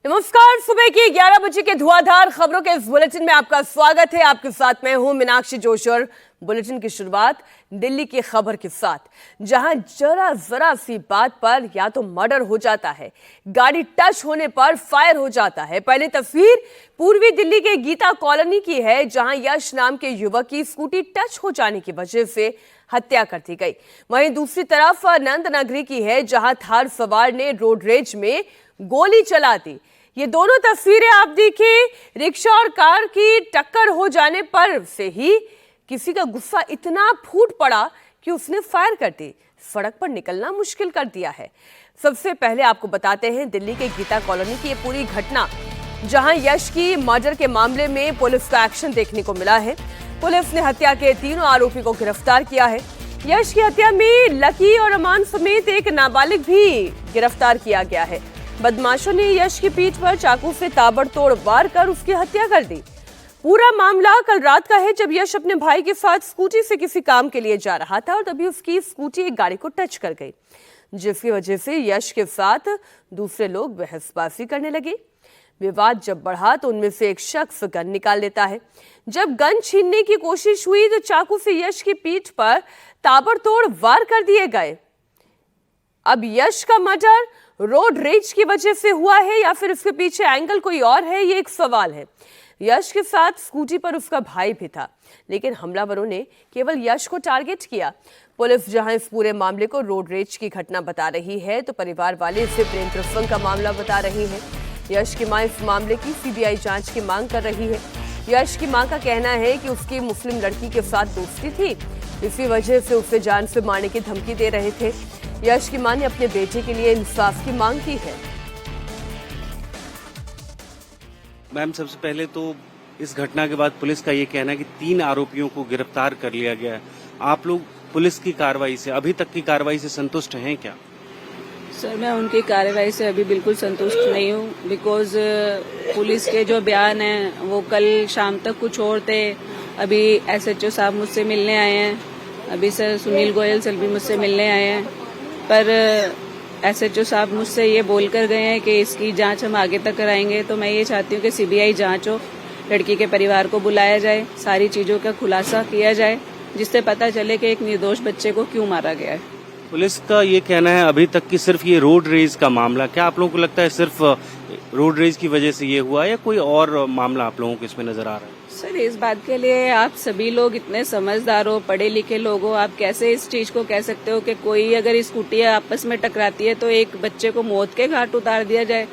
नमस्कार, सुबह की 11 बजे के धुआंधार खबरों के इस बुलेटिन में आपका स्वागत है। आपके साथ मैं हूं मीनाक्षी जोशी और बुलेटिन की शुरुआत दिल्ली की खबर के साथ, जहां जरा सी बात पर या तो मर्डर हो जाता है, गाड़ी टच होने पर फायर हो जाता है। पहली तस्वीर पूर्वी दिल्ली के गीता कॉलोनी की है, जहां यश नाम के युवक की स्कूटी टच हो जाने की वजह से हत्या कर दी गई। वहीं दूसरी तरफ नंद नगरी की है, जहां थार सवार ने रोड रेज में गोली चला दी। ये दोनों तस्वीरें आप देखिए, रिक्शा और कार की टक्कर हो जाने पर से ही किसी का गुस्सा इतना फूट पड़ा कि उसने फायर कर दी। सड़क पर निकलना मुश्किल कर दिया है। सबसे पहले आपको बताते हैं दिल्ली के गीता कॉलोनी की ये पूरी घटना, जहां यश की मर्डर के मामले में पुलिस का एक्शन देखने को मिला है। पुलिस ने हत्या के तीनों आरोपी को गिरफ्तार किया है। यश की हत्या में लकी और अमान समेत एक नाबालिग भी गिरफ्तार किया गया है। बदमाशों ने यश की पीठ पर चाकू से ताबड़तोड़ वार कर उसकी हत्या कर दी। पूरा मामला कल रात का है, जब यश अपने भाई के साथ स्कूटी से किसी काम के लिए जा रहा था और तभी उसकी स्कूटी एक गाड़ी को टच कर गई, जिसकी वजह से यश के साथ दूसरे लोग बहसबाजी करने लगे। विवाद जब बढ़ा तो उनमें से एक शख्स गन निकाल लेता है। जब गन छीनने की कोशिश हुई तो चाकू से यश की पीठ पर ताबड़तोड़ वार कर दिए गए। अब यश का मर्डर रोड रेज की वजह से हुआ है या फिर इसके पीछे एंगल कोई और है, ये एक सवाल है। यश के साथ स्कूटी पर उसका भाई भी था, लेकिन हमलावरों ने केवल यश को टारगेट किया। पुलिस जहां इस पूरे मामले को रोड रेज की घटना बता रही है, तो परिवार वाले इसे प्रेम प्रसंग का मामला बता रही है। यश की मां इस मामले की सीबीआई जांच की मांग कर रही है। यश की मां का कहना है कि उसकी मुस्लिम लड़की के साथ दोस्ती थी, इसी वजह से उसे जान से मारने की धमकी दे रहे थे। यश की मां ने अपने बेटे के लिए इंसाफ की मांग की है। मैम, सबसे पहले तो इस घटना के बाद पुलिस का ये कहना है कि 3 आरोपियों को गिरफ्तार कर लिया गया है। आप लोग पुलिस की कार्रवाई से, अभी तक की कार्रवाई से संतुष्ट हैं क्या? सर, मैं उनकी कार्रवाई से अभी बिल्कुल संतुष्ट नहीं हूँ, बिकॉज पुलिस के जो बयान हैं वो कल शाम तक कुछ और थे। अभी एसएचओ साहब मुझसे मिलने आए हैं, अभी सर सुनील गोयल सर भी मुझसे मिलने आए हैं, पर एसएचओ साहब मुझसे ये बोल कर गए हैं कि इसकी जांच हम आगे तक कराएंगे। तो मैं ये चाहती हूँ कि सीबीआई जांच हो, लड़की के परिवार को बुलाया जाए, सारी चीजों का खुलासा किया जाए, जिससे पता चले कि एक निर्दोष बच्चे को क्यों मारा गया है। पुलिस का ये कहना है अभी तक कि सिर्फ ये रोड रेज का मामला, क्या आप लोगों को लगता है सिर्फ रोड रेज की वजह से ये हुआ या कोई और मामला आप लोगों को इसमें नजर आ रहा है? सर, इस बात के लिए आप सभी लोग इतने समझदार हो, पढ़े लिखे लोग हो, आप कैसे इस चीज को कह सकते हो कि कोई अगर स्कूटी आपस में टकराती है तो एक बच्चे को मौत के घाट उतार दिया जाए?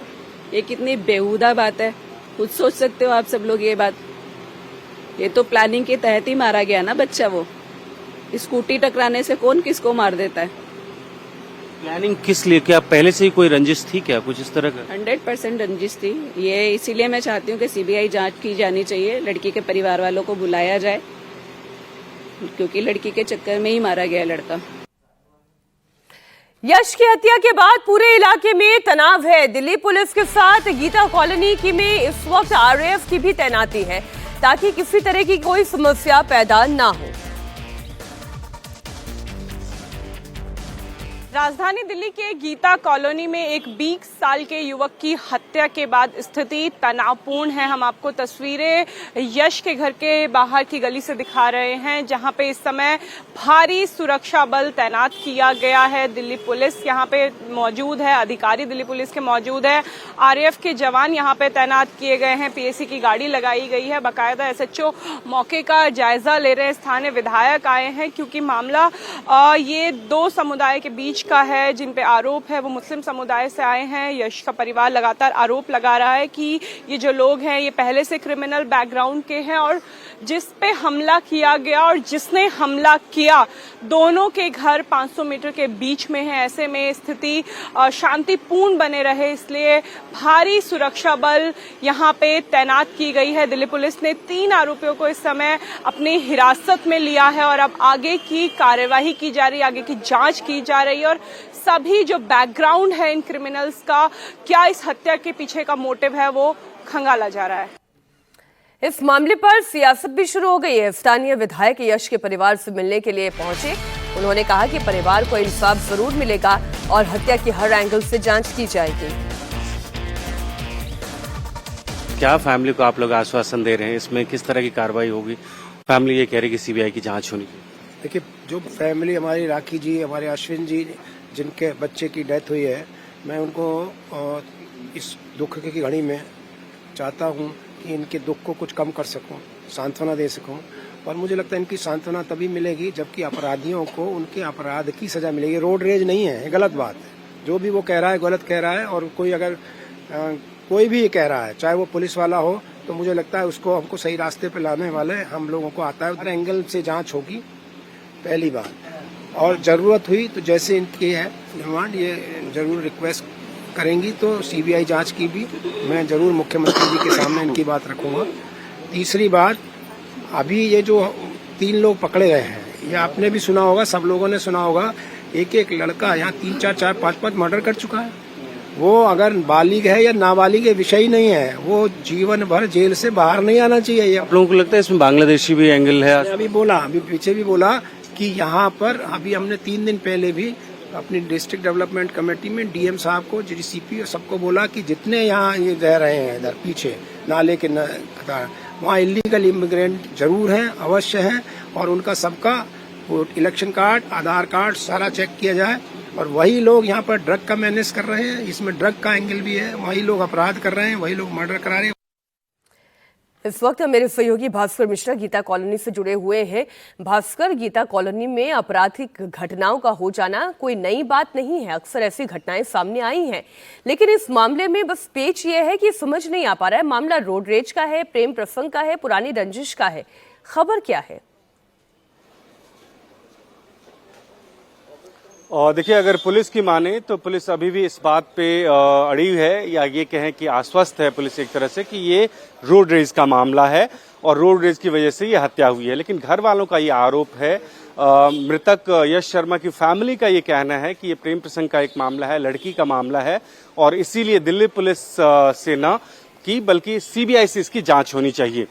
ये कितनी बेहुदा बात है। खुद सोच सकते हो आप सब लोग ये बात। ये तो प्लानिंग के तहत ही मारा गया ना बच्चा। वो स्कूटी टकराने से कौन किसको मार देता है? प्लानिंग किस लिए? क्या पहले से ही कोई रंजिश थी क्या, कुछ इस तरह का? 100% रंजिश थी ये, इसीलिए मैं चाहती हूँ कि सीबीआई जांच की जानी चाहिए, लड़की के परिवार वालों को बुलाया जाए, क्योंकि लड़की के चक्कर में ही मारा गया लड़का। यश की हत्या के बाद पूरे इलाके में तनाव है। दिल्ली पुलिस के साथ गीता कॉलोनी की में इस वक्त आरएएफ की भी तैनाती है, ताकि किसी तरह की कोई समस्या पैदा ना हो। राजधानी दिल्ली के गीता कॉलोनी में एक 20 साल के युवक की हत्या के बाद स्थिति तनावपूर्ण है। हम आपको तस्वीरें यश के घर के बाहर की गली से दिखा रहे हैं, जहां पे इस समय भारी सुरक्षा बल तैनात किया गया है। दिल्ली पुलिस यहां पे मौजूद है, अधिकारी दिल्ली पुलिस के मौजूद है, आरएएफ के जवान यहां पे तैनात किए गए हैं, पीएसी की गाड़ी लगाई गई है, बाकायदा एसएचओ मौके का जायजा ले रहे हैं, स्थानीय विधायक आए हैं, क्योंकि मामला ये 2 समुदाय के बीच का है जिन पे आरोप है। वो मुस्लिम समुदाय से आए हैं। यश का परिवार लगातार आरोप लगा रहा है कि ये जो लोग हैं ये पहले से क्रिमिनल बैकग्राउंड के हैं और जिस पे हमला किया गया और जिसने हमला किया, दोनों के घर 500 मीटर के बीच में है। ऐसे में स्थिति शांतिपूर्ण बने रहे, इसलिए भारी सुरक्षा बल यहाँ पे तैनात की गई है। दिल्ली पुलिस ने 3 आरोपियों को इस समय अपनी हिरासत में लिया है और अब आगे की कार्यवाही की जा रही है, आगे की जांच की जा रही है और सभी जो बैकग्राउंड है इन क्रिमिनल्स का, क्या इस हत्या के पीछे का मोटिव है, वो खंगाला जा रहा है। इस मामले पर सियासत भी शुरू हो गई है। स्थानीय विधायक यश के परिवार से मिलने के लिए पहुंचे। उन्होंने कहा कि परिवार को इंसाफ जरूर मिलेगा और हत्या की हर एंगल से जांच की जाएगी। क्या फैमिली को आप लोग आश्वासन दे रहे हैं, इसमें किस तरह की कार्रवाई होगी? फैमिली ये कह रही है कि सीबीआई की जांच होनी चाहिए। देखिए, जो फैमिली हमारी राखी जी, हमारे अश्विन जी, जिनके बच्चे की डेथ हुई है, मैं उनको इस दुख की घड़ी में चाहता हूं कि इनके दुख को कुछ कम कर सकूं, सांत्वना दे सकूं। और मुझे लगता है इनकी सांत्वना तभी मिलेगी जबकि अपराधियों को उनके अपराध की सजा मिलेगी। रोड रेज नहीं है, ये गलत बात है। जो भी वो कह रहा है गलत कह रहा है। और कोई अगर कोई भी ये कह रहा है, चाहे वो पुलिस वाला हो, तो मुझे लगता है उसको हमको सही रास्ते पे लाने वाले हम लोगों को आता है। हर एंगल से जांच होगी, पहली बात। और जरूरत हुई तो जैसे इनकी है डिमांड, ये जरूर रिक्वेस्ट करेंगी तो सीबीआई जांच की भी मैं जरूर मुख्यमंत्री जी के सामने इनकी बात रखूंगा। तीसरी बात, अभी ये जो 3 लोग पकड़े गए हैं, ये आपने भी सुना होगा, सब लोगों ने सुना होगा, एक एक लड़का यहाँ 3, 4, 4, 5 मर्डर कर चुका है। वो अगर बालिग है या नाबालिग, ये विषय ही नहीं है। वो जीवन भर जेल से बाहर नहीं आना चाहिए। आप लोगों को लगता है इसमें बांग्लादेशी भी एंगल है? अभी पीछे भी बोला कि यहाँ पर अभी हमने 3 दिन पहले भी अपनी डिस्ट्रिक्ट डेवलपमेंट कमेटी में डीएम साहब को, डीसीपी और सबको बोला कि जितने यहाँ ये रह रहे हैं इधर पीछे नाले के वहाँ इलीगल इमिग्रेंट जरूर हैं, अवश्य हैं, और उनका सबका इलेक्शन कार्ड, आधार कार्ड सारा चेक किया जाए। और वही लोग यहाँ पर ड्रग का मैनेज कर रहे हैं, इसमें ड्रग का एंगल भी है। वही लोग अपराध कर रहे हैं, वही लोग मर्डर करा रहे हैं। इस वक्त मेरे सहयोगी भास्कर मिश्रा गीता कॉलोनी से जुड़े हुए हैं। भास्कर, गीता कॉलोनी में आपराधिक घटनाओं का हो जाना कोई नई बात नहीं है, अक्सर ऐसी घटनाएं सामने आई हैं, लेकिन इस मामले में बस पेच ये है कि समझ नहीं आ पा रहा है मामला रोड रेज का है, प्रेम प्रसंग का है, पुरानी रंजिश का है, खबर क्या है? और देखिए, अगर पुलिस की माने तो पुलिस अभी भी इस बात पे अड़ी है, या ये कहें कि आश्वस्त है पुलिस एक तरह से कि ये रोड रेज का मामला है और रोड रेज की वजह से ये हत्या हुई है। लेकिन घर वालों का ये आरोप है, मृतक यश शर्मा की फैमिली का ये कहना है कि ये प्रेम प्रसंग का एक मामला है, लड़की का मामला है, और इसीलिए दिल्ली पुलिस से न की बल्कि सीबीआई से इसकी जांच होनी चाहिए।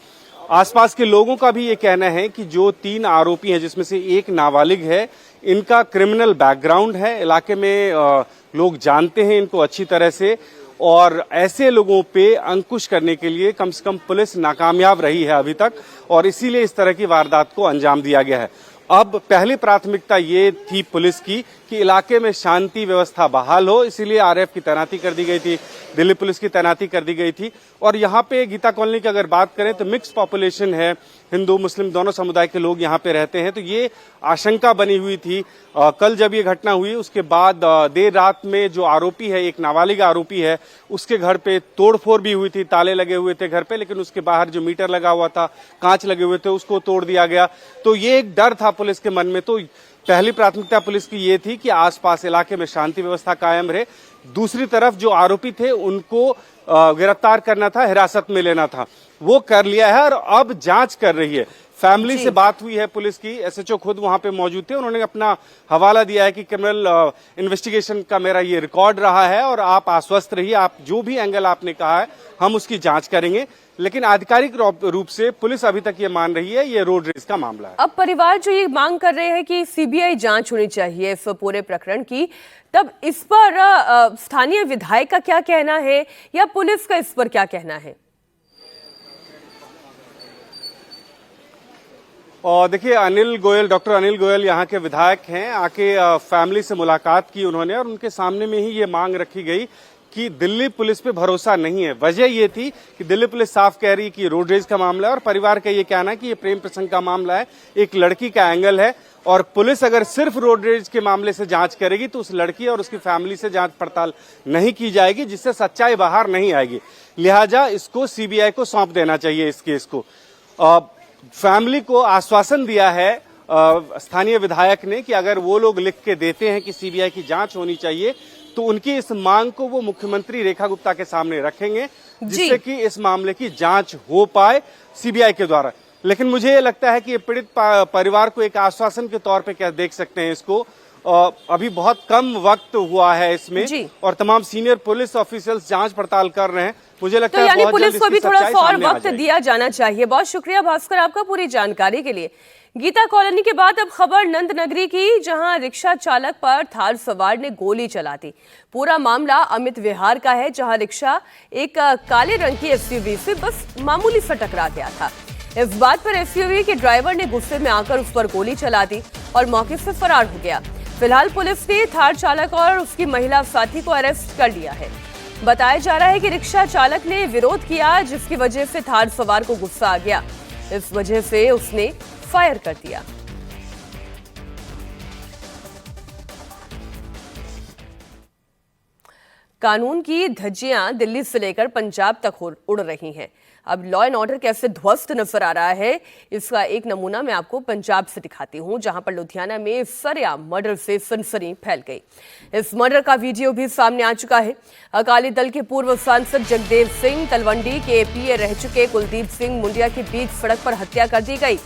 आसपास के लोगों का भी ये कहना है कि जो 3 आरोपी हैं, जिसमें से एक नाबालिग है, इनका क्रिमिनल बैकग्राउंड है, इलाके में लोग जानते हैं इनको अच्छी तरह से, और ऐसे लोगों पे अंकुश करने के लिए कम से कम पुलिस नाकामयाब रही है अभी तक, और इसीलिए इस तरह की वारदात को अंजाम दिया गया है। अब पहली प्राथमिकता ये थी पुलिस की कि इलाके में शांति व्यवस्था बहाल हो, इसीलिए आरएफ की तैनाती कर दी गई थी, दिल्ली पुलिस की तैनाती कर दी गई थी। और यहाँ पे गीता कॉलोनी की अगर बात करें तो मिक्स पॉपुलेशन है, हिंदू मुस्लिम दोनों समुदाय के लोग यहाँ पे रहते हैं, तो ये आशंका बनी हुई थी। कल जब ये घटना हुई उसके बाद देर रात में जो आरोपी है, एक नाबालिग आरोपी है, उसके घर पे तोड़फोड़ भी हुई थी, ताले लगे हुए थे घर पे, लेकिन उसके बाहर जो मीटर लगा हुआ था, कांच लगे हुए थे, उसको तोड़ दिया गया। तो ये एक डर था पुलिस के मन में। तो पहली प्राथमिकता पुलिस की ये थी कि आसपास इलाके में शांति व्यवस्था कायम रहे। दूसरी तरफ जो आरोपी थे उनको गिरफ्तार करना था, हिरासत में लेना था, वो कर लिया है और अब जांच कर रही है। फैमिली से बात हुई है पुलिस की, एसएचओ खुद वहां पे मौजूद थे, उन्होंने अपना हवाला दिया है कि क्रिमिनल इन्वेस्टिगेशन का मेरा ये रिकॉर्ड रहा है और आप आश्वस्त रहिए, आप जो भी एंगल आपने कहा है हम उसकी जांच करेंगे। लेकिन आधिकारिक रूप से पुलिस अभी तक ये मान रही है ये रोड रेज का मामला है। अब परिवार जो ये मांग कर रहे हैं कि सीबीआई जांच होनी चाहिए इस पूरे प्रकरण की, तब इस पर स्थानीय विधायक का क्या कहना है या पुलिस का इस पर क्या कहना है? और देखिए, डॉक्टर अनिल गोयल यहाँ के विधायक हैं, आके फैमिली से मुलाकात की उन्होंने, और उनके सामने में ही ये मांग रखी गई कि दिल्ली पुलिस पे भरोसा नहीं है। वजह ये थी कि दिल्ली पुलिस साफ कह रही है कि रोड रेज का मामला है, और परिवार का ये कहना है कि ये प्रेम प्रसंग का मामला है, एक लड़की का एंगल है, और पुलिस अगर सिर्फ रोड रेज के मामले से जांच करेगी तो उस लड़की और उसकी फैमिली से जांच पड़ताल नहीं की जाएगी, जिससे सच्चाई बाहर नहीं आएगी। लिहाजा इसको सीबीआई को सौंप देना चाहिए इस केस को। फैमिली को आश्वासन दिया है स्थानीय विधायक ने कि अगर वो लोग लिख के देते हैं कि सीबीआई की जांच होनी चाहिए तो उनकी इस मांग को वो मुख्यमंत्री रेखा गुप्ता के सामने रखेंगे, जिससे कि इस मामले की जांच हो पाए सीबीआई के द्वारा। लेकिन मुझे ये लगता है कि ये पीड़ित परिवार को एक आश्वासन के तौर पे क्या देख सकते हैं इसको। अभी बहुत कम वक्त हुआ है इसमें, और तमाम सीनियर पुलिस ऑफिसर्स जांच पड़ताल कर रहे हैं। मुझे लगता तो है यानी बहुत जल्द पुलिस को इसकी भी थोड़ा सच्चाई सा और सामने आ वक्त जाएगी। दिया जाना चाहिए। बहुत शुक्रिया भास्कर आपका पूरी जानकारी के लिए। गीता कॉलोनी के बाद अब खबर नंद नगरी की, जहां रिक्शा चालक पर थार सवार ने गोली चला दी। पूरा मामला अमित विहार का है, जहां रिक्शा एक काले रंग की एसयूवी से बस मामूली सा टकरा गया था। इस बात पर एसयूवी के ड्राइवर ने गुस्से में आकर उस पर गोली चला दी और मौके से फरार हो गया। फिलहाल पुलिस ने थार चालक और उसकी महिला साथी को अरेस्ट कर लिया है। बताया जा रहा है कि रिक्शा चालक ने विरोध किया, जिसकी वजह से थार सवार को गुस्सा आ गया। इस वजह से उसने फायर कर दिया। कानून की धज्जियां दिल्ली से लेकर पंजाब तक उड़ रही हैं। अब लॉ एंड ऑर्डर कैसे ध्वस्त नजर आ रहा है, इसका एक नमूना मैं आपको पंजाब से दिखाती हूं, जहां पर लुधियाना में सरेआम मर्डर से सनसनी फैल गई। इस मर्डर का वीडियो भी सामने आ चुका है। अकाली दल के पूर्व सांसद जगदेव सिंह, तलवंडी के पीए रह चुके कुलदीप सिंह मुंडिया की बीच सड़क पर हत्या कर दी गई।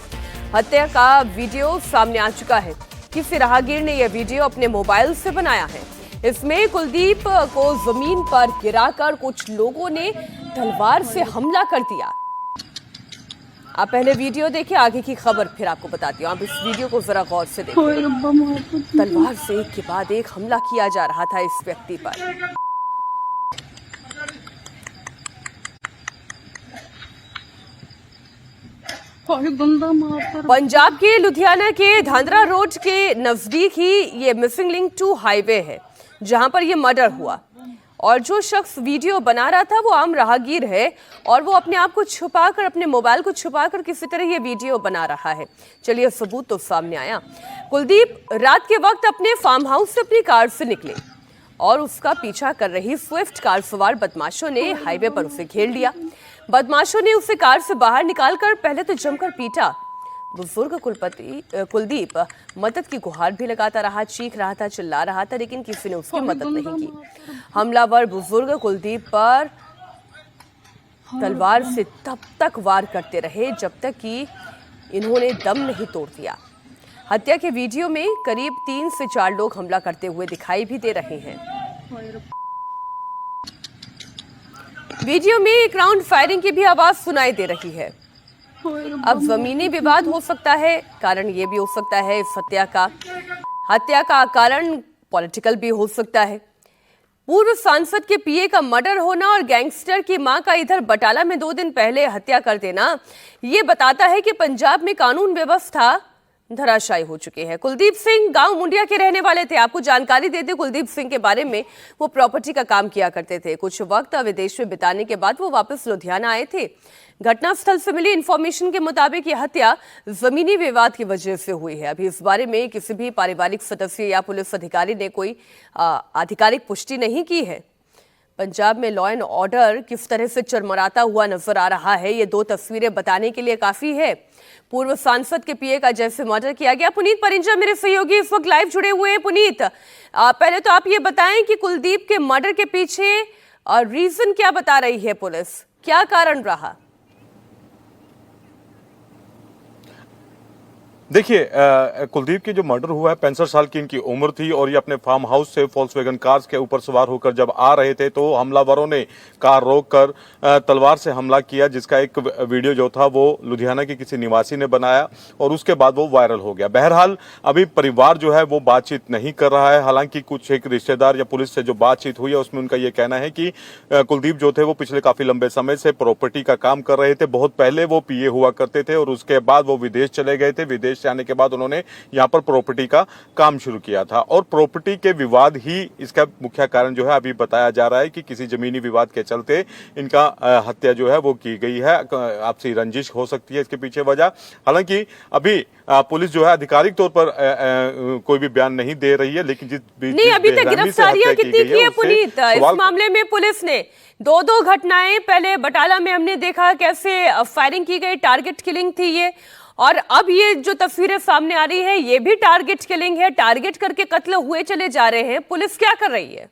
हत्या का वीडियो सामने आ चुका है। किसी राहगीर ने यह वीडियो अपने मोबाइल से बनाया है। इसमें कुलदीप को जमीन पर गिराकर कुछ लोगों ने तलवार से हमला कर दिया। आप पहले वीडियो देखिए, आगे की खबर फिर आपको बताती हूँ। आप इस वीडियो को जरा गौर से देखिए। तलवार से एक के बाद एक हमला किया जा रहा था इस व्यक्ति पर। पंजाब के लुधियाना के धांधरा रोड के नजदीक ही ये मिसिंग लिंक 2 हाईवे है, जहां पर ये मर्डर हुआ। और जो शख्स वीडियो बना रहा था वो आम राहगीर है और वो अपने आप को छुपाकर, अपने मोबाइल को छुपाकर किसी तरह ये वीडियो बना रहा है। चलिए, सबूत तो सामने आया। कुलदीप रात के वक्त अपने फार्म हाउस से अपनी कार से निकले और उसका पीछा कर रही स्विफ्ट कार सवार बदमाशों ने हाईवे पर उसे घेर लिया। बदमाशों ने उसे कार से बाहर निकालकर पहले तो जमकर पीटा। बुजुर्ग कुलदीप मदद की गुहार भी लगाता रहा, चीख रहा था, चिल्ला रहा था, लेकिन किसी ने उसकी मदद नहीं की। हमलावर बुजुर्ग कुलदीप पर तलवार से तब तक वार करते रहे जब तक कि इन्होंने दम नहीं तोड़ दिया। हत्या के वीडियो में करीब 3 से 4 लोग हमला करते हुए दिखाई भी दे रहे हैं। वीडियो में एक राउंड फायरिंग की भी आवाज सुनाई दे रही है। अब जमीनी विवाद हो सकता है, कारण ये भी हो सकता है इस हत्या का कारण पॉलिटिकल भी हो सकता है। पूर्व सांसद के पीए का मर्डर होना और गैंगस्टर की मां का इधर बटाला में 2 दिन पहले हत्या कर देना, ये बताता है कि पंजाब में कानून व्यवस्था धराशायी हो चुकी है। कुलदीप सिंह गांव मुंडिया के रहने वाले थे। आपको जानकारी देते कुलदीप सिंह के बारे में, वो प्रॉपर्टी का काम किया करते थे। कुछ वक्त विदेश में बिताने के बाद वो वापस लुधियाना आए थे। घटनास्थल से मिली इंफॉर्मेशन के मुताबिक यह हत्या जमीनी विवाद की वजह से हुई है। अभी इस बारे में किसी भी पारिवारिक सदस्य या पुलिस अधिकारी ने कोई आधिकारिक पुष्टि नहीं की है। पंजाब में लॉ एंड ऑर्डर किस तरह से चरमराता हुआ नजर आ रहा है, ये 2 तस्वीरें बताने के लिए काफी है। पूर्व सांसद के पीए का जैसे मर्डर किया गया। पुनीत परिंजा मेरे सहयोगी इस वक्त लाइव जुड़े हुए हैं। पुनीत, पहले तो आप ये बताएं कि कुलदीप के मर्डर के पीछे रीजन क्या बता रही है पुलिस, क्या कारण रहा? देखिए, कुलदीप की जो मर्डर हुआ है, 65 साल की इनकी उम्र थी और ये अपने फार्म हाउस से वोल्क्सवैगन कार्स के ऊपर सवार होकर जब आ रहे थे तो हमलावरों ने कार रोककर तलवार से हमला किया, जिसका एक वीडियो जो था वो लुधियाना के किसी निवासी ने बनाया और उसके बाद वो वायरल हो गया। बहरहाल अभी परिवार जो है वो बातचीत नहीं कर रहा है। हालांकि कुछ एक रिश्तेदार या पुलिस से जो बातचीत हुई है उसमें उनका ये कहना है कि कुलदीप जो थे वो पिछले काफी लंबे समय से प्रॉपर्टी का काम कर रहे थे। बहुत पहले वो पीए हुआ करते थे और उसके बाद वो विदेश चले गए थे। विदेश से आने के बाद उन्होंने यहां पर प्रॉपर्टी का काम शुरू किया था और प्रॉपर्टी के विवाद ही इसका मुख्य कारण जो है अभी बताया जा रहा है कि किसी जमीनी विवाद के चलते इनका हत्या जो है वो की गई है। आपसी रंजिश हो सकती है इसके पीछे वजह। हालांकि अभी पुलिस जो है आधिकारिक तौर पर कोई भी बयान नहीं दे रही है, लेकिन नहीं, अभी तक गिरफ्तारियां कितनी की है पुनीत इस मामले में? पुलिस ने 2 घटनाएं, पहले बटाला में हमने देखा कैसे फायरिंग की गई, टारगेट किलिंग थी ये, और अब ये जो तस्वीरें सामने आ रही है ये भी टारगेट किलिंग है। टारगेट करके कत्ल हुए चले जा रहे हैं। पुलिस क्या कर रही है?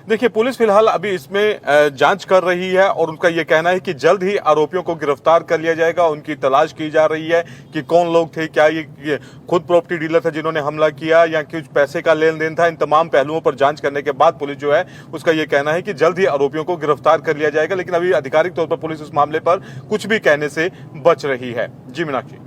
देखिए, पुलिस फिलहाल अभी इसमें जांच कर रही है और उनका यह कहना है कि जल्द ही आरोपियों को गिरफ्तार कर लिया जाएगा। उनकी तलाश की जा रही है कि कौन लोग थे, क्या ये खुद प्रॉपर्टी डीलर थे जिन्होंने हमला किया या कुछ पैसे का लेन देन था। इन तमाम पहलुओं पर जांच करने के बाद पुलिस जो है उसका यह कहना है कि जल्द ही आरोपियों को गिरफ्तार कर लिया जाएगा। लेकिन अभी आधिकारिक तौर पर पुलिस इस मामले पर कुछ भी कहने से बच रही है। जी मीनाक्षी।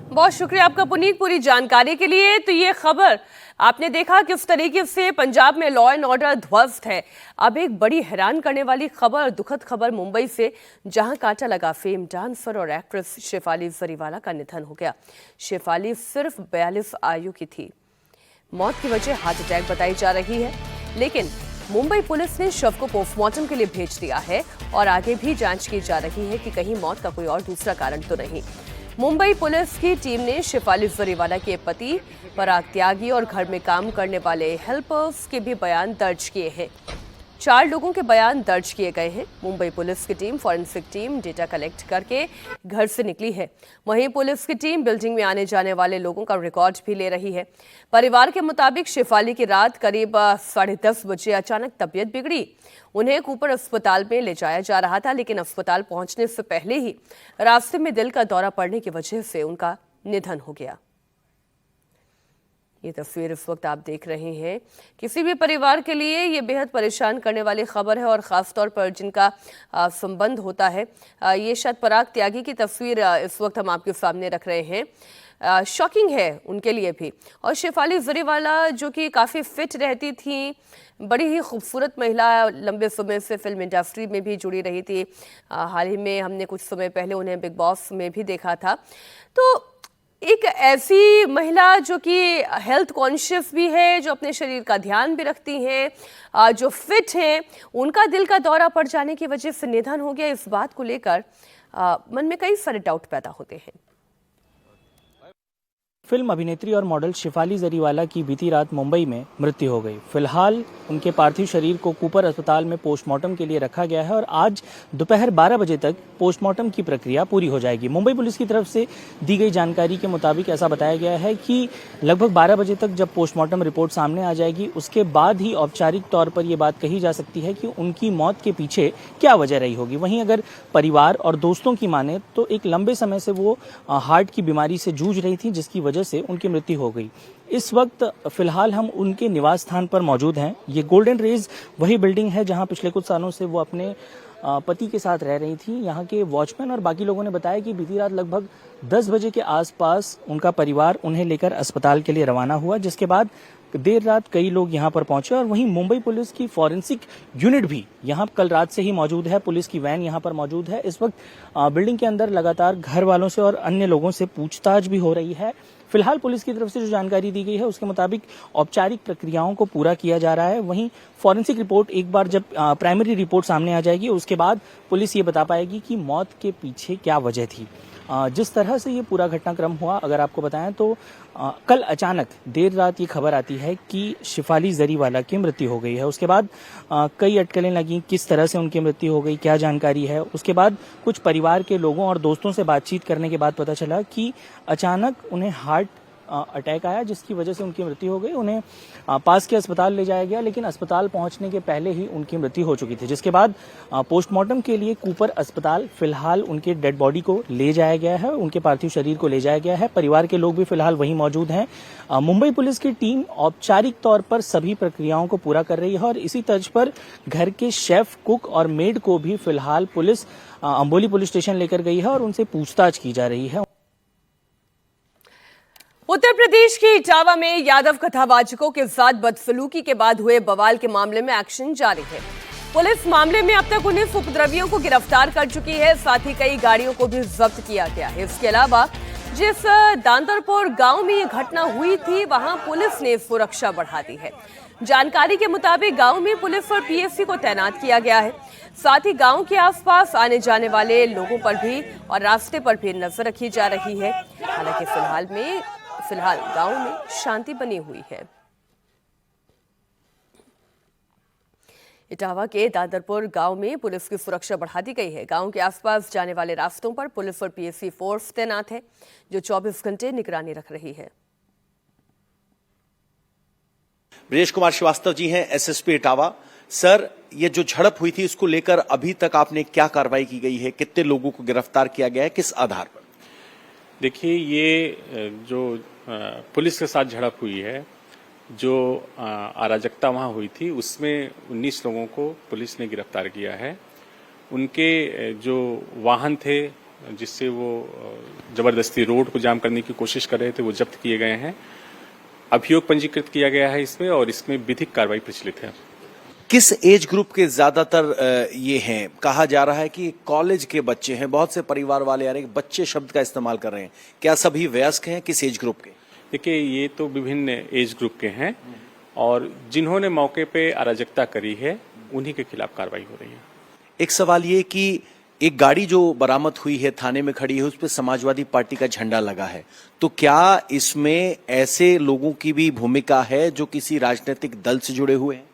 बहुत शुक्रिया आपका पुनीत पूरी जानकारी के लिए। तो ये खबर आपने देखा किस तरीके से पंजाब में लॉ एंड ऑर्डर ध्वस्त है। अब एक बड़ी हैरान करने वाली खबर और दुखद खबर मुंबई से, जहां कांटा लगा फेम डांसर और एक्ट्रेस शेफाली जरीवाला का निधन हो गया। शेफाली सिर्फ 42 आयु की थी। मौत की वजह हार्ट अटैक बताई जा रही है, लेकिन मुंबई पुलिस ने शव को पोस्टमार्टम के लिए भेज दिया है और आगे भी जांच की जा रही है कि कहीं मौत का कोई और दूसरा कारण तो नहीं। मुंबई पुलिस की टीम ने शेफाली जरीवाला के पति, पराग त्यागी और घर में काम करने वाले हेल्पर्स के भी बयान दर्ज किए हैं। 4 लोगों के बयान दर्ज किए गए हैं। मुंबई पुलिस की team forensic team data collect करके घर से निकली है। वहीं पुलिस की टीम बिल्डिंग में आने जाने वाले लोगों का रिकॉर्ड भी ले रही है। परिवार के मुताबिक शेफाली की रात करीब 10:30 बजे अचानक तबीयत बिगड़ी। उन्हें कूपर अस्पताल में ले जाया जा रहा था, लेकिन अस्पताल पहुंचने से पहले ही रास्ते में दिल का दौरा पड़ने की वजह से उनका निधन हो गया। ये तस्वीर इस वक्त आप देख रहे हैं। किसी भी परिवार के लिए ये बेहद परेशान करने वाली खबर है और ख़ास तौर पर जिनका संबंध होता है। ये शायद पराग त्यागी की तस्वीर इस वक्त हम आपके सामने रख रहे हैं। शॉकिंग है उनके लिए भी। और शेफाली जरीवाला जो कि काफ़ी फिट रहती थी, बड़ी ही खूबसूरत महिला, लंबे समय से फिल्म इंडस्ट्री में भी जुड़ी रही थी। हाल ही में हमने कुछ समय पहले उन्हें बिग बॉस में भी देखा था। तो एक ऐसी महिला जो कि हेल्थ कॉन्शियस भी है, जो अपने शरीर का ध्यान भी रखती हैं, जो फिट हैं, उनका दिल का दौरा पड़ जाने की वजह से निधन हो गया। इस बात को लेकर मन में कई सारे डाउट पैदा होते हैं। फिल्म अभिनेत्री और मॉडल शेफाली जरीवाला की बीती रात मुंबई में मृत्यु हो गई। फिलहाल उनके पार्थिव शरीर को कूपर अस्पताल में पोस्टमार्टम के लिए रखा गया है और आज दोपहर 12 बजे तक पोस्टमार्टम की प्रक्रिया पूरी हो जाएगी। मुंबई पुलिस की तरफ से दी गई जानकारी के मुताबिक ऐसा बताया गया है कि लगभग 12 बजे तक जब पोस्टमार्टम रिपोर्ट सामने आ जाएगी, उसके बाद ही औपचारिक तौर पर यह बात कही जा सकती है कि उनकी मौत के पीछे क्या वजह रही होगी। वहीं अगर परिवार और दोस्तों की माने तो एक लंबे समय से वो हार्ट की बीमारी से जूझ रही थी, जिसकी वजह से उनकी मृत्यु हो गई। इस वक्त फिलहाल हम उनके निवास स्थान पर मौजूद हैं। ये गोल्डन रेज वही बिल्डिंग है जहां पिछले कुछ सालों से वो अपने पति के साथ रह रही थी। यहाँ के वॉचमैन और बाकी लोगों ने बताया कि बीती रात लगभग 10 बजे के आसपास उनका परिवार उन्हें लेकर अस्पताल के लिए रवाना हुआ, जिसके बाद देर रात कई लोग यहाँ पर पहुंचे। और वहीं मुंबई पुलिस की फॉरेंसिक यूनिट भी यहाँ कल रात से ही मौजूद है। पुलिस की वैन यहाँ पर मौजूद है। इस वक्त बिल्डिंग के अंदर लगातार घर वालों से और अन्य लोगों से पूछताछ भी हो रही है। फिलहाल पुलिस की तरफ से जो जानकारी दी गई है उसके मुताबिक औपचारिक प्रक्रियाओं को पूरा किया जा रहा है। वहीं फॉरेंसिक रिपोर्ट एक बार जब प्राइमरी रिपोर्ट सामने आ जाएगी, उसके बाद पुलिस ये बता पाएगी कि मौत के पीछे क्या वजह थी। जिस तरह से ये पूरा घटनाक्रम हुआ, अगर आपको बताएं तो कल अचानक देर रात ये खबर आती है कि शेफाली जरीवाला की मृत्यु हो गई है। उसके बाद कई अटकलें लगी, किस तरह से उनकी मृत्यु हो गई, क्या जानकारी है। उसके बाद कुछ परिवार के लोगों और दोस्तों से बातचीत करने के बाद पता चला कि अचानक उन्हें हार्ट अटैक आया, जिसकी वजह से उनकी मृत्यु हो गई। उन्हें पास के अस्पताल ले जाया गया, लेकिन अस्पताल पहुंचने के पहले ही उनकी मृत्यु हो चुकी थी, जिसके बाद पोस्टमार्टम के लिए कूपर अस्पताल फिलहाल उनके डेड बॉडी को ले जाया गया है, उनके पार्थिव शरीर को ले जाया गया है। परिवार के लोग भी फिलहाल वहीं मौजूद हैं। मुंबई पुलिस की टीम औपचारिक तौर पर सभी प्रक्रियाओं को पूरा कर रही है और इसी तर्ज पर घर के शेफ, कुक और मेड को भी फिलहाल पुलिस अंबोली पुलिस स्टेशन लेकर गई है और उनसे पूछताछ की जा रही है। उत्तर प्रदेश के इटावा में यादव कथावाचकों के साथ बदसलूकी के बाद हुए बवाल के मामले में एक्शन जारी है। पुलिस मामले में अब तक 19 उपद्रवियों को गिरफ्तार कर चुकी है, साथ ही कई गाड़ियों को भी जब्त किया गया है। इसके अलावा जिस दांदरपुर गांव में ये घटना हुई थी, वहां पुलिस ने सुरक्षा बढ़ा दी है। जानकारी के मुताबिक गांव में पुलिस और पीएससी को तैनात किया गया है। साथ ही गांव के आसपास आने जाने वाले लोगों पर भी और रास्ते पर भी नजर रखी जा रही है। हालांकि फिलहाल गांव में शांति बनी हुई है। इटावा के दादरपुर गांव में पुलिस की सुरक्षा बढ़ा दी गई है। गांव के आसपास जाने वाले रास्तों पर पुलिस और पीएससी फोर्स तैनात है, जो 24 घंटे निगरानी रख रही है। ब्रजेश कुमार श्रीवास्तव जी हैं एसएसपी इटावा। सर, ये जो झड़प हुई थी इसको लेकर अभी तक आपने क्या कार्रवाई की गई है? कितने लोगों को गिरफ्तार किया गया है? किस आधार पर? देखिए, ये जो पुलिस के साथ झड़प हुई है, जो अराजकता वहां हुई थी, उसमें 19 लोगों को पुलिस ने गिरफ्तार किया है। उनके जो वाहन थे जिससे वो जबरदस्ती रोड को जाम करने की कोशिश कर रहे थे, वो जब्त किए गए हैं। अभियोग पंजीकृत किया गया है इसमें, और इसमें विधिक कार्रवाई प्रचलित है। किस एज ग्रुप के ज्यादातर ये हैं? कहा जा रहा है कि कॉलेज के बच्चे हैं, बहुत से परिवार वाले आ रहे हैं, बच्चे शब्द का इस्तेमाल कर रहे हैं। क्या सभी वयस्क हैं? किस एज ग्रुप के? देखिए, ये तो विभिन्न एज ग्रुप के हैं, और जिन्होंने मौके पे अराजकता करी है उन्हीं के खिलाफ कार्रवाई हो रही है। एक सवाल ये कि एक गाड़ी जो बरामद हुई है, थाने में खड़ी है, उस पर समाजवादी पार्टी का झंडा लगा है, तो क्या इसमें ऐसे लोगों की भी भूमिका है जो किसी राजनीतिक दल से जुड़े हुए हैं?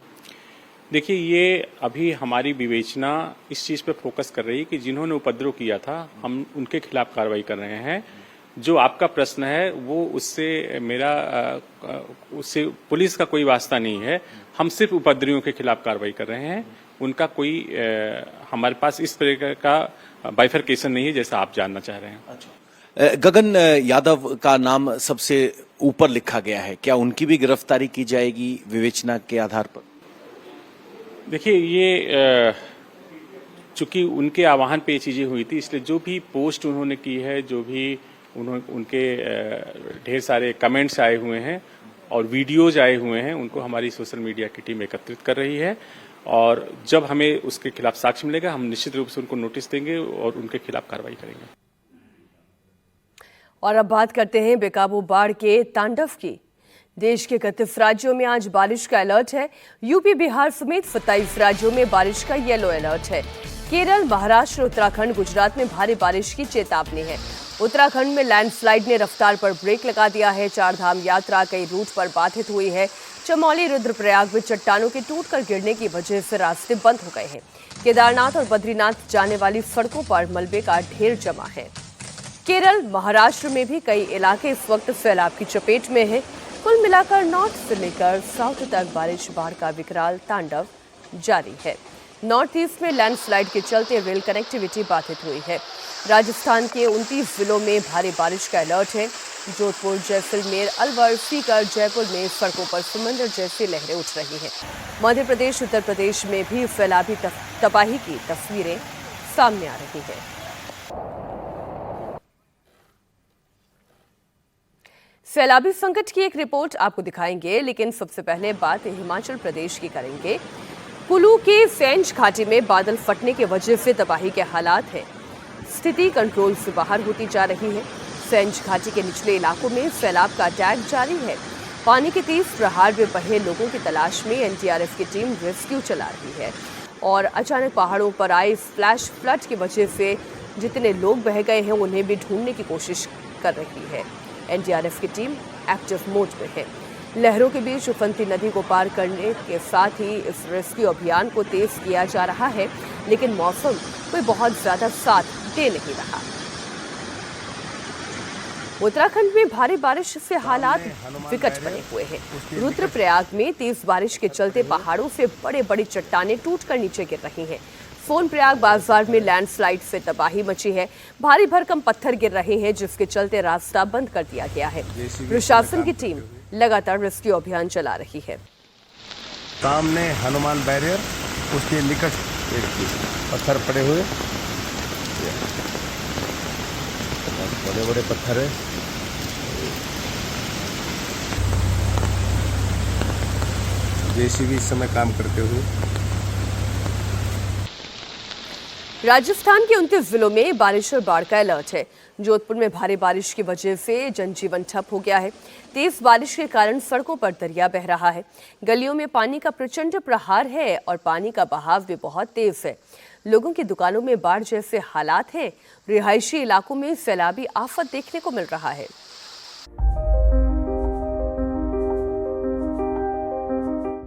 देखिए, ये अभी हमारी विवेचना इस चीज पे फोकस कर रही है कि जिन्होंने उपद्रव किया था, हम उनके खिलाफ कार्रवाई कर रहे हैं। जो आपका प्रश्न है वो उससे पुलिस का कोई वास्ता नहीं है। हम सिर्फ उपद्रवियों के खिलाफ कार्रवाई कर रहे हैं। उनका कोई हमारे पास इस तरह का बाइफरकेशन नहीं है जैसा आप जानना चाह रहे हैं। अच्छा, गगन यादव का नाम सबसे ऊपर लिखा गया है, क्या उनकी भी गिरफ्तारी की जाएगी विवेचना के आधार पर? देखिए, ये चूंकि उनके आह्वान पे ये चीजें हुई थी, इसलिए जो भी पोस्ट उन्होंने की है, जो भी उनके ढेर सारे कमेंट्स आए हुए हैं और वीडियोज आए हुए हैं, उनको हमारी सोशल मीडिया की टीम एकत्रित कर रही है। और जब हमें उसके खिलाफ साक्ष्य मिलेगा, हम निश्चित रूप से उनको नोटिस देंगे और उनके खिलाफ कार्रवाई करेंगे। और अब बात करते हैं बेकाबू बाढ़ के तांडव की। देश के 31 राज्यों में आज बारिश का अलर्ट है। यूपी, बिहार समेत 27 राज्यों में बारिश का येलो अलर्ट है। केरल, महाराष्ट्र, उत्तराखंड, गुजरात में भारी बारिश की चेतावनी है। उत्तराखंड में लैंडस्लाइड ने रफ्तार पर ब्रेक लगा दिया है। चार धाम यात्रा कई रूट पर बाधित हुई है। चमोली, रुद्रप्रयाग में चट्टानों के टूटकर गिरने की वजह से रास्ते बंद हो गए हैं। केदारनाथ और बद्रीनाथ जाने वाली सड़कों पर मलबे का ढेर जमा है। केरल, महाराष्ट्र में भी कई इलाके इस वक्त सैलाब की चपेट में हैं। कुल मिलाकर नॉर्थ से लेकर साउथ तक बारिश बाढ़ का विकराल तांडव जारी है। नॉर्थ ईस्ट में लैंडस्लाइड के चलते रेल कनेक्टिविटी बाधित हुई है। राजस्थान के 29 जिलों में भारी बारिश का अलर्ट है। जोधपुर, जैसलमेर, अलवर, सीकर, जयपुर में सड़कों पर समंदर जैसी लहरें उठ रही हैं। मध्य प्रदेश, उत्तर प्रदेश में भी सैलाबी तबाही की तस्वीरें सामने आ रही हैं। सैलाबी संकट की एक रिपोर्ट आपको दिखाएंगे, लेकिन सबसे पहले बात हिमाचल प्रदेश की करेंगे। कुल्लू के सेंज घाटी में बादल फटने की वजह से तबाही के हालात हैं। स्थिति कंट्रोल से बाहर होती जा रही है। सेंज घाटी के निचले इलाकों में सैलाब का अटैक जारी है। पानी के तेज प्रहार में बहे लोगों की तलाश में एनडीआरएफ की टीम रेस्क्यू चला रही है। और अचानक पहाड़ों पर आए फ्लैश फ्लड की वजह से जितने लोग बह गए हैं उन्हें भी ढूंढने की कोशिश कर रही है। एनडीआरएफ की टीम एक्टिव मोड में है। लहरों के बीच उफनती नदी को पार करने के साथ ही इस रेस्क्यू अभियान को तेज किया जा रहा है, लेकिन मौसम कोई बहुत ज्यादा साथ दे नहीं रहा। उत्तराखंड में भारी बारिश से हालात विकट बने हुए हैं। रुद्रप्रयाग में तेज बारिश के चलते पहाड़ों से बड़े बड़ी चट्टानें टूटकर नीचे गिर रही हैं। सोनप्रयाग बाजार में लैंडस्लाइड से तबाही मची है। भारी भरकम पत्थर गिर रहे हैं, जिसके चलते रास्ता बंद कर दिया गया है। प्रशासन की टीम लगातार रेस्क्यू अभियान चला रही है। सामने हनुमान बैरियर, उसके निकट पत्थर पड़े हुए, बड़े बड़े पत्थर है। जेसीबी इस समय काम करते हुए। राजस्थान के 29 जिलों में बारिश और बाढ़ का अलर्ट है। जोधपुर में भारी बारिश की वजह से जनजीवन ठप हो गया है। तेज बारिश के कारण सड़कों पर दरिया बह रहा है। गलियों में पानी का प्रचंड प्रहार है और पानी का बहाव भी बहुत तेज है। लोगों की दुकानों में बाढ़ जैसे हालात हैं। रिहायशी इलाकों में सैलाबी आफत देखने को मिल रहा है।